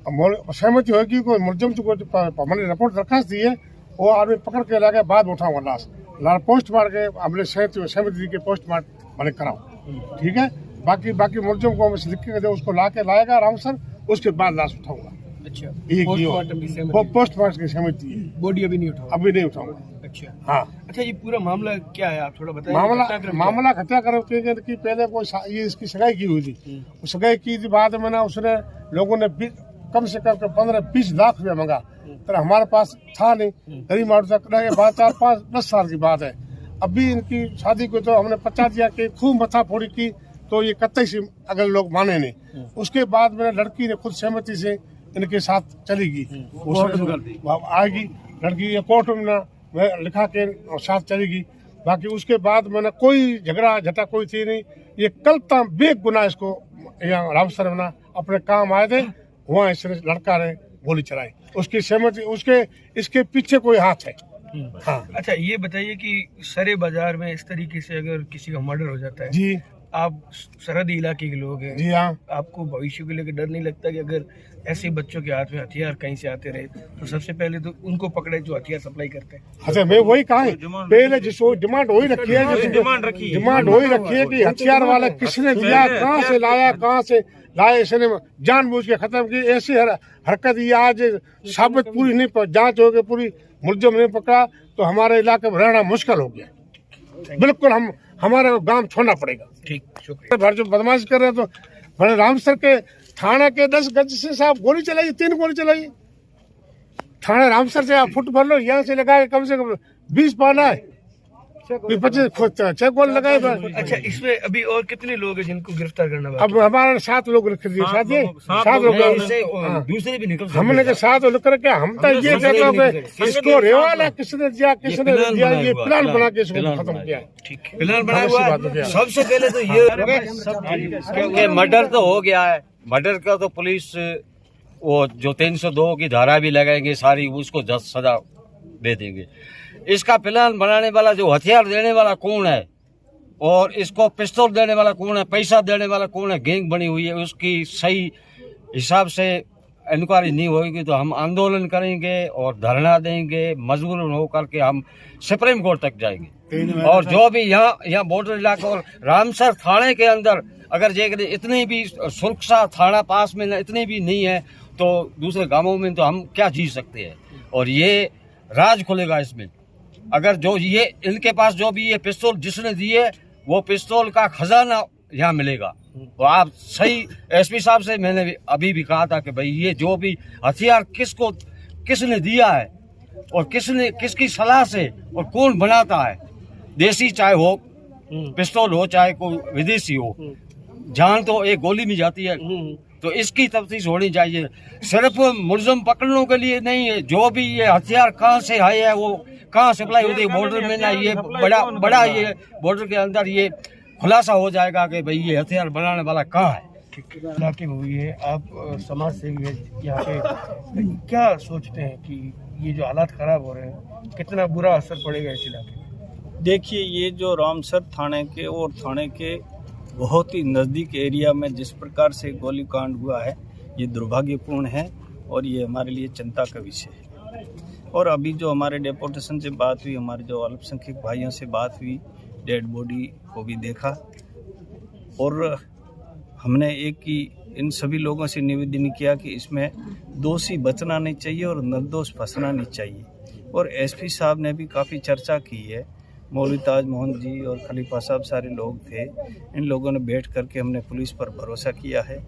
सहमति होगी कोई मुलजिम को मैंने रिपोर्ट दरखास्त दी है, वो आदमी पकड़ के लाके बाद में उठाऊंगा लाश पोस्ट मार के हमने सहमति दी के पोस्ट मार मैंने कराऊँ, ठीक है। बाकी मुलजिम को लिख के दे, उसको ला के लाएगा आराम से, उसके बाद लाश उठाऊंगा। अच्छा, पोस्टमार्टम की सहमति है, बॉडी अभी नहीं उठाऊंगा। अच्छा हाँ। अच्छा, ये पूरा मामला क्या है, आप थोड़ा बताइए। मामला हत्याक्रम की पहले कोई ये इसकी सगाई की हुई थी, सगाई की थी, बाद में ना उसने लोगों ने कम से कम 15-20 लाख रुपया मांगा, तो हमारे पास था नहीं, गरीब मार्ग तक बात 4-5-10 साल की बात है। अभी इनकी शादी को तो हमने 50 दिया कि खूब मथा फोड़ी की, तो ये कतई से अगर लोग माने नहीं। उसके बाद में लड़की ने खुद सहमति से इनके साथ चलेगी, आएगी लड़की, या कोर्ट में ना लिखा के साथ चलेगी। बाकी उसके बाद मैंने कोई झगड़ा झटा कोई थी नहीं। ये कल तक बेगुनाह इसको यहाँ रामसर में अपने काम आए थे, वहाँ इस लड़का ने गोली चलाई, उसकी सहमति, इसके पीछे कोई हाथ है। हाँ। अच्छा, ये बताइए कि सरे बाजार में इस तरीके से अगर किसी का मर्डर हो जाता है, जी, आप सरहदी इलाके के लोग हैं, जी हाँ, आपको भविष्य को लेकर डर नहीं लगता कि अगर ऐसे बच्चों के हाथ में हथियार कहीं से आते रहे तो सबसे पहले तो उनको पकड़े जो हथियार सप्लाई करते हैं? अच्छा, मैं वही कहा है, पहले जिसको डिमांड हो ही रखी है कि हथियार वाला किसने दिया, कहाँ से लाया, इसने जानबूझ के खत्म की। ऐसी हरकत ये आज साबित पूरी नहीं, जांच हो गई, पूरी मुलजिम नहीं पकड़ा तो हमारे इलाके में रहना मुश्किल हो गया। बिल्कुल हमारे गांव छोड़ना पड़ेगा। ठीक, शुक्रिया। जो बदमाश कर रहे हैं, तो बड़े रामसर के थाना के 10 गज से साहब गोली चलाई, 3 गोली चलाई। थाना रामसर से आप फुट भर लो, यहाँ से लगाए कम से कम 20 पाना है, 25 गोल लगाए। अच्छा, इसमें अभी और कितने लोग हैं जिनको गिरफ्तार करना बाकी? अब हमारे 7 लोग रख दिए, 7 लोग दूसरे भी निकल, हमने के 7 लोग करके हम तो ये कहते हो कि इसको रेवाला किसने दिया, ये प्लान बना के इसको खत्म किया। प्लान बना हुआ सबसे पहले तो ये, क्योंकि मर्डर तो हो गया है, मर्डर का तो पुलिस वो जो 302 की धारा भी लगाएंगे सारी, उसको 10 सजा दे देंगे। इसका प्लान बनाने वाला, जो हथियार देने वाला कौन है और इसको पिस्तौल देने वाला कौन है, पैसा देने वाला कौन है, गैंग बनी हुई है, उसकी सही हिसाब से इंक्वायरी नहीं होगी तो हम आंदोलन करेंगे और धरना देंगे, मजबूर होकर के हम सुप्रीम कोर्ट तक जाएंगे। और जो भी यहाँ बॉर्डर इलाका और रामसर थाने के अंदर अगर जेकर इतनी भी सुरक्षा थाना पास में इतनी भी नहीं है तो दूसरे गांवों में तो हम क्या जी सकते हैं। और ये राज खुलेगा इसमें, अगर जो ये इनके पास जो भी ये पिस्तौल जिसने दिए, वो पिस्तौल का खजाना यहाँ मिलेगा। तो आप सही एसपी साहब से मैंने अभी भी कहा था कि भाई ये जो भी हथियार किसने दिया है और किसकी सलाह से और कौन बनाता है, देसी चाहे हो पिस्तौल हो चाहे कोई विदेशी हो, जान तो एक गोली में जाती है। तो इसकी तफ्तीश होनी चाहिए, सिर्फ मुलजिम पकड़ने के लिए नहीं है, जो भी ये हथियार कहाँ से आए है, वो कहाँ सप्लाई होती है बॉर्डर में ना, ये बड़ा ये बॉर्डर के अंदर ये खुलासा हो जाएगा कि भाई ये हथियार बनाने वाला कहाँ है। इलाके में हुई है, आप समाज सेवी है यहाँ पे, क्या सोचते हैं कि ये जो हालात खराब हो रहे हैं कितना बुरा असर पड़ेगा इस इलाके में? देखिए, ये जो रामसर थाने के और थाने के बहुत ही नज़दीक एरिया में जिस प्रकार से गोलीकांड हुआ है, ये दुर्भाग्यपूर्ण है और ये हमारे लिए चिंता का विषय है। और अभी जो हमारे डेपुटेशन से बात हुई, हमारे जो अल्पसंख्यक भाइयों से बात हुई, डेड बॉडी को भी देखा और हमने एक ही इन सभी लोगों से निवेदन किया कि इसमें दोषी बचना नहीं चाहिए और निर्दोष फंसना नहीं चाहिए। और एसपी साहब ने भी काफ़ी चर्चा की है, मौलवी ताज मोहन जी और खलीफा साहब सारे लोग थे, इन लोगों ने बैठ करके हमने पुलिस पर भरोसा किया है,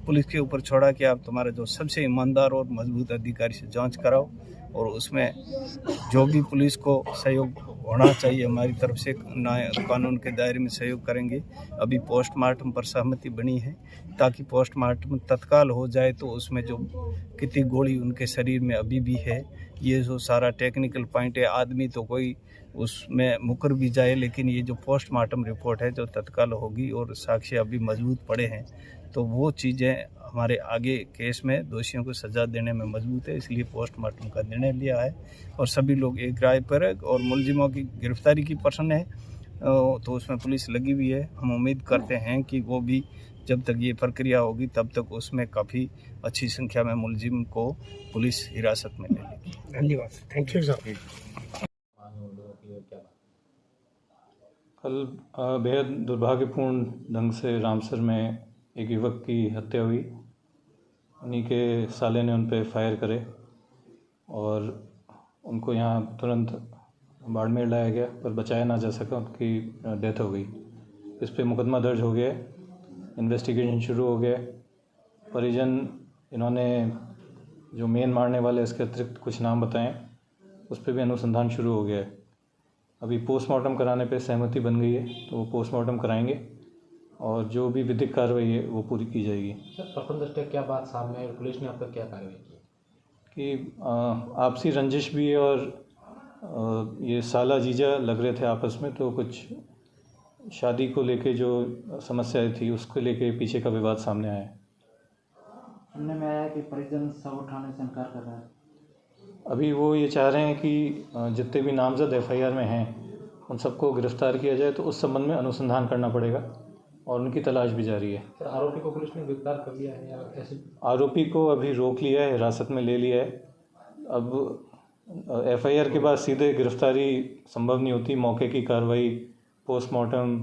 पुलिस के ऊपर छोड़ा कि आप तुम्हारे जो सबसे ईमानदार और मजबूत अधिकारी से जांच कराओ और उसमें जो भी पुलिस को सहयोग होना चाहिए हमारी तरफ से कानून के दायरे में सहयोग करेंगे। अभी पोस्टमार्टम पर सहमति बनी है ताकि पोस्टमार्टम तत्काल हो जाए, तो उसमें जो कितनी गोली उनके शरीर में अभी भी है, ये जो सारा टेक्निकल पॉइंट है, आदमी तो कोई उसमें मुकर भी जाए, लेकिन ये जो पोस्टमार्टम रिपोर्ट है जो तत्काल होगी और साक्ष्य अभी मजबूत पड़े हैं, तो वो चीज़ें हमारे आगे केस में दोषियों को सज़ा देने में मजबूत है, इसलिए पोस्टमार्टम का निर्णय लिया है और सभी लोग एक राय पर है। और मुलजिमों की गिरफ्तारी की प्रश्न है तो उसमें पुलिस लगी हुई है, हम उम्मीद करते हैं कि वो भी जब तक ये प्रक्रिया होगी तब तक उसमें काफ़ी अच्छी संख्या में मुलजिम को पुलिस हिरासत में ले लेगी। धन्यवाद, थैंक यू सर। कल बेहद दुर्भाग्यपूर्ण ढंग से रामसर में एक युवक की हत्या हुई। उन्हीं के साले ने उन पर फायर करे और उनको यहाँ तुरंत बाड़मेर लाया गया, पर बचाया ना जा सका, उनकी डेथ हो गई। इस पे मुकदमा दर्ज हो गया, इन्वेस्टिगेशन शुरू हो गया। परिजन इन्होंने जो मेन मारने वाले इसके अतिरिक्त कुछ नाम बताएं, उस पर भी अनुसंधान शुरू हो गया है। अभी पोस्टमार्टम कराने पे सहमति बन गई है, तो वो पोस्टमार्टम कराएंगे और जो भी विधिक कार्रवाई है वो पूरी की जाएगी। सर, प्रथम दृष्टया क्या बात सामने आई, पुलिस ने अब तक क्या कार्रवाई की? कि आपसी रंजिश भी है और ये साला जीजा लग रहे थे आपस में, तो कुछ शादी को लेके जो समस्याएं थी उसको लेके पीछे का विवाद सामने आया है। सुनने में आया कि परिजन सब उठाने से इनकार कर रहा है। अभी वो ये चाह रहे हैं कि जितने भी नामजद एफआईआर में हैं उन सबको गिरफ्तार किया जाए, तो उस संबंध में अनुसंधान करना पड़ेगा और उनकी तलाश भी जारी है। सर, आरोपी को पुलिस ने गिरफ्तार कर लिया है या ऐसे? आरोपी को अभी रोक लिया है, हिरासत में ले लिया है। अब एफआईआर के बाद सीधे गिरफ्तारी संभव नहीं होती। मौके की कार्रवाई, पोस्टमार्टम,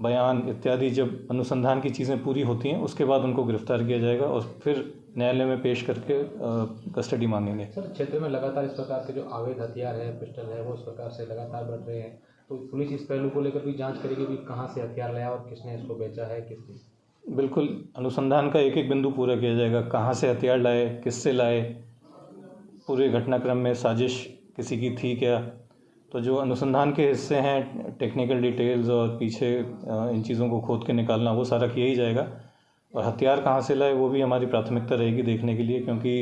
बयान इत्यादि जब अनुसंधान की चीज़ें पूरी होती हैं उसके बाद उनको गिरफ्तार किया जाएगा और फिर न्यायालय में पेश करके कस्टडी मांगेंगे। सर, क्षेत्र में लगातार इस प्रकार के जो अवैध हथियार है, पिस्टल है, वो इस प्रकार से लगातार बढ़ रहे हैं, तो पुलिस इस पहलू को लेकर भी जांच करेगी कि कहाँ से हथियार लाया और किसने इसको बेचा है, किस? बिल्कुल, अनुसंधान का एक एक बिंदु पूरा किया जाएगा। कहाँ से हथियार लाए, किससे लाए, पूरे घटनाक्रम में साजिश किसी की थी क्या, तो जो अनुसंधान के हिस्से हैं, टेक्निकल डिटेल्स और पीछे इन चीज़ों को खोद के निकालना, वो सारा किया ही जाएगा। और हथियार कहाँ से लाए वो भी हमारी प्राथमिकता रहेगी देखने के लिए, क्योंकि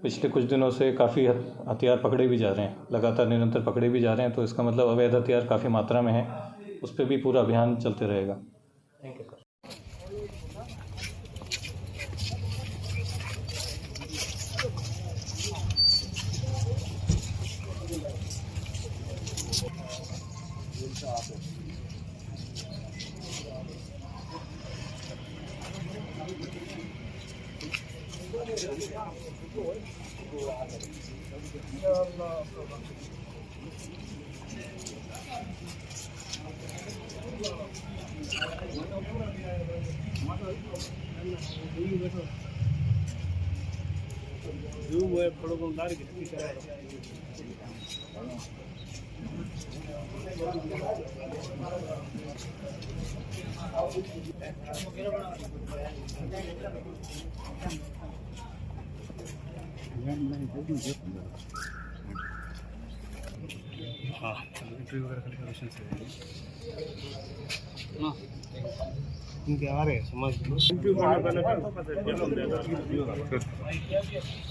पिछले कुछ दिनों से काफ़ी हथियार पकड़े भी जा रहे हैं, लगातार निरंतर पकड़े भी जा रहे हैं, तो इसका मतलब अवैध हथियार काफ़ी मात्रा में है। उस पर भी पूरा अभियान चलते रहेगा। Thank you sir. इनके आ रहे हैं समझ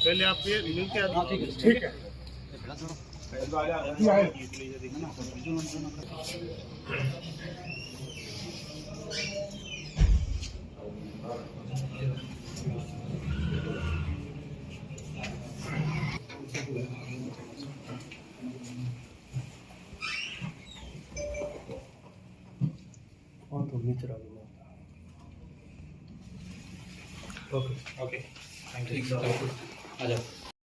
पहले आप ये मिलके ठीक है। और तो नीचे रख दो। Okay, thank you. आ जाओ।